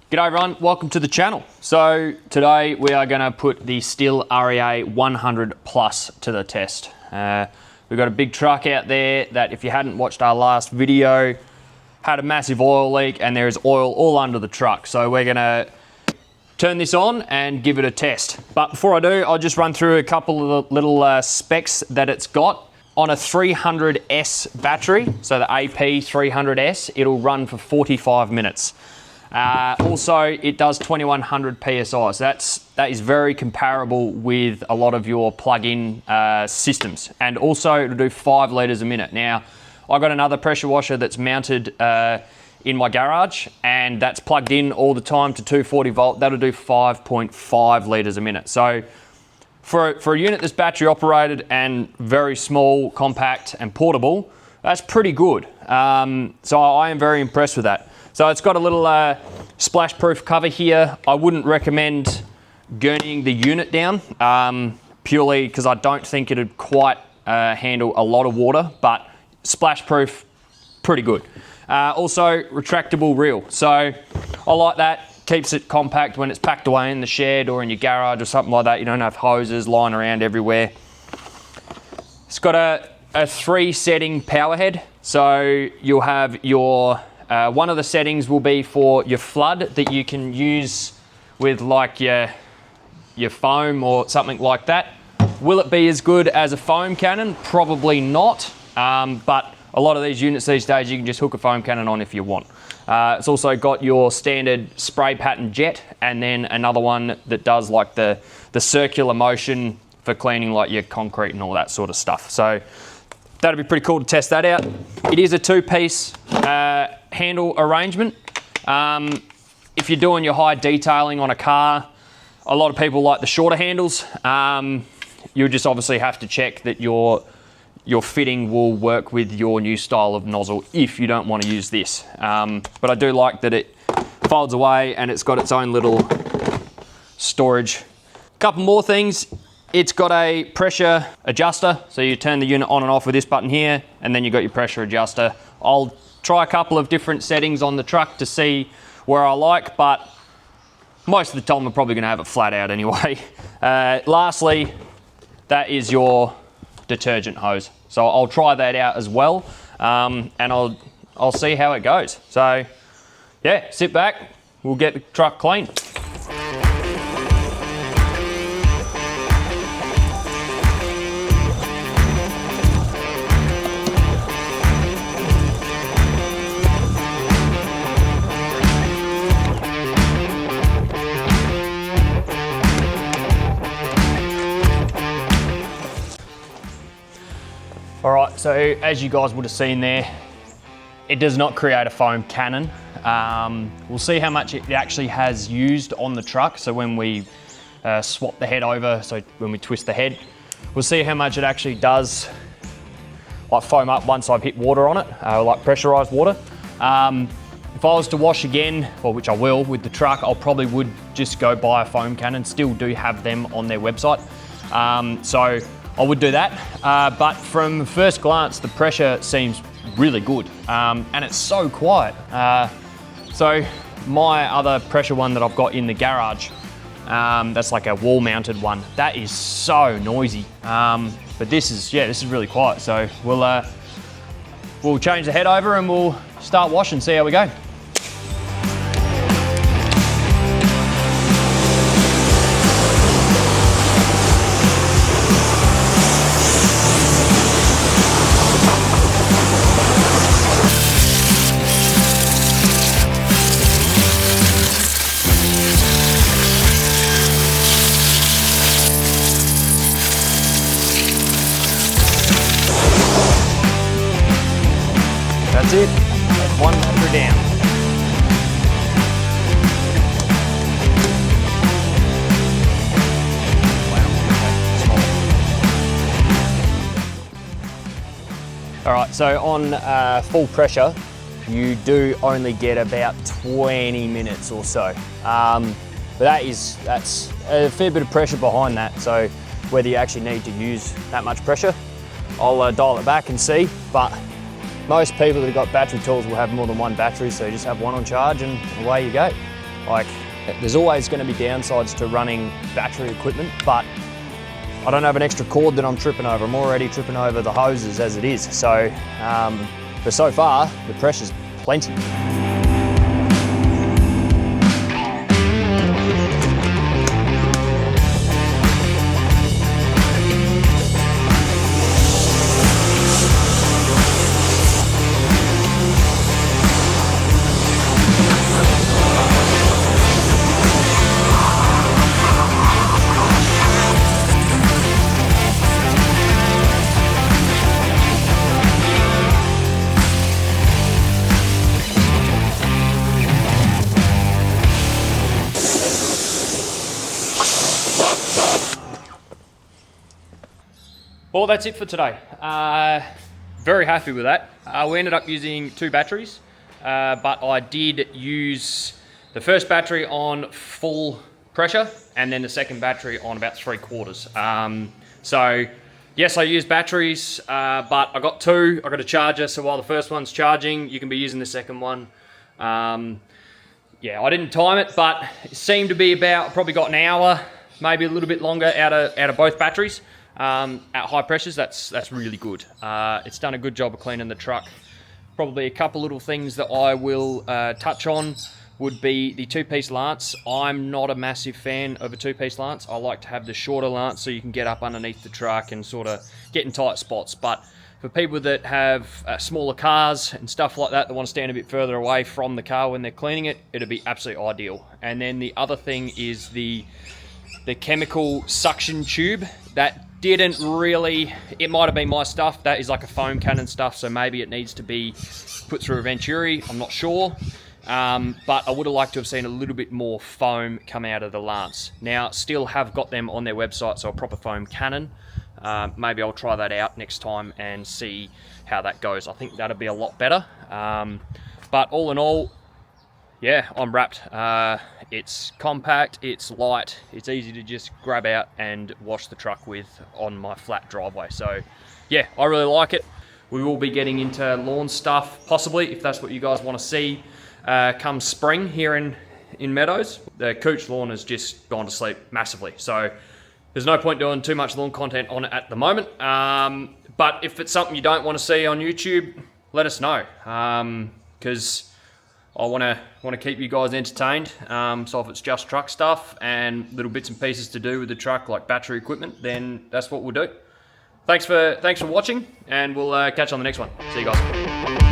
G'day everyone, welcome to the channel. So today we are going to put the STIHL REA 100 Plus to the test. We've got a big truck out there that, if you hadn't watched our last video, had a massive oil leak and there is oil all under the truck. So we're going to turn this on and give it a test. But before I do, I'll just run through a couple of little specs that it's got. On a 300S battery, so the AP 300S, it'll run for 45 minutes. Also, it does 2100 PSI, so that is very comparable with a lot of your plug-in systems. And also, it'll do 5 litres a minute. Now, I've got another pressure washer that's mounted in my garage, and that's plugged in all the time to 240 volt. That'll do 5.5 litres a minute. So for a unit that's battery operated and very small, compact and portable, that's pretty good. So I am very impressed with that. So it's got a little splash proof cover here. I wouldn't recommend gurneying the unit down, purely because I don't think it'd quite handle a lot of water, but splash proof, pretty good. Also retractable reel. So I like that. Keeps it compact when it's packed away in the shed or in your garage or something like that. You don't have hoses lying around everywhere. It's got a 3-setting power head. So you'll have your, one of the settings will be for your flood that you can use with like your foam or something like that. Will it be as good as a foam cannon? Probably not, but a lot of these units these days, you can just hook a foam cannon on if you want. It's also got your standard spray pattern jet, and then another one that does like the circular motion for cleaning like your concrete and all that sort of stuff. So that'd be pretty cool to test that out. It is a 2-piece handle arrangement. If you're doing your high detailing on a car, a lot of people like the shorter handles. You'll just obviously have to check that your fitting will work with your new style of nozzle if you don't want to use this. But I do like that it folds away and it's got its own little storage. Couple more things. It's got a pressure adjuster. So you turn the unit on and off with this button here, and then you got your pressure adjuster. I'll try a couple of different settings on the truck to see where I like, but most of the time I'm probably gonna have it flat out anyway. Lastly, that is your detergent hose. So I'll try that out as well, and I'll see how it goes. So yeah, sit back, we'll get the truck clean. All right, so as you guys would have seen there, it does not create a foam cannon. We'll see how much it actually has used on the truck. So when we swap the head over, so when we twist the head, we'll see how much it actually does like foam up once I've hit water on it, like pressurized water. If I was to wash again, well, which I will with the truck, I probably would just go buy a foam cannon. Still do have them on their website. So I would do that, but from first glance, the pressure seems really good, and it's so quiet. So my other pressure one that I've got in the garage, that's like a wall-mounted one, that is so noisy. But this is really quiet. So we'll change the head over and we'll start washing, see how we go. That's it, that's 1 motor down. Wow, okay, small. All right, so on full pressure, you do only get about 20 minutes or so. But that's a fair bit of pressure behind that, so whether you actually need to use that much pressure, I'll dial it back and see, but most people that have got battery tools will have more than one battery, so you just have one on charge and away you go. Like, there's always going to be downsides to running battery equipment, but I don't have an extra cord that I'm tripping over. I'm already tripping over the hoses as it is. So, but so far, the pressure's plenty. Well, that's it for today. Very happy with that. We ended up using 2 batteries, but I did use the first battery on full pressure and then the second battery on about 3/4. So yes, I used batteries, but I got 2. I got a charger, so while the first one's charging, you can be using the second one. Yeah, I didn't time it, but it seemed to be about, probably got an hour, maybe a little bit longer out of both batteries. At high pressures, that's really good. It's done a good job of cleaning the truck. Probably a couple little things that I will touch on would be the 2-piece lance. I'm not a massive fan of a 2-piece lance. I like to have the shorter lance so you can get up underneath the truck and sort of get in tight spots. But for people that have smaller cars and stuff like that want to stand a bit further away from the car when they're cleaning it, it'd be absolutely ideal. And then the other thing is the chemical suction tube. That didn't really, it might have been my stuff. That is like a foam cannon stuff, so maybe it needs to be put through a Venturi. I'm not sure. But I would have liked to have seen a little bit more foam come out of the lance. Now, STIHL have got them on their website, so a proper foam cannon. Maybe I'll try that out next time and see how that goes. I think that'll be a lot better. But all in all, yeah, I'm wrapped. It's compact, it's light, it's easy to just grab out and wash the truck with on my flat driveway. So yeah, I really like it. We will be getting into lawn stuff, possibly, if that's what you guys want to see, come spring here in Meadows. The Cooch lawn has just gone to sleep massively. So there's no point doing too much lawn content on it at the moment. But if it's something you don't want to see on YouTube, let us know. Because I want to keep you guys entertained. So if it's just truck stuff and little bits and pieces to do with the truck, like battery equipment, then that's what we'll do. Thanks for watching, and we'll catch you on the next one. See you guys.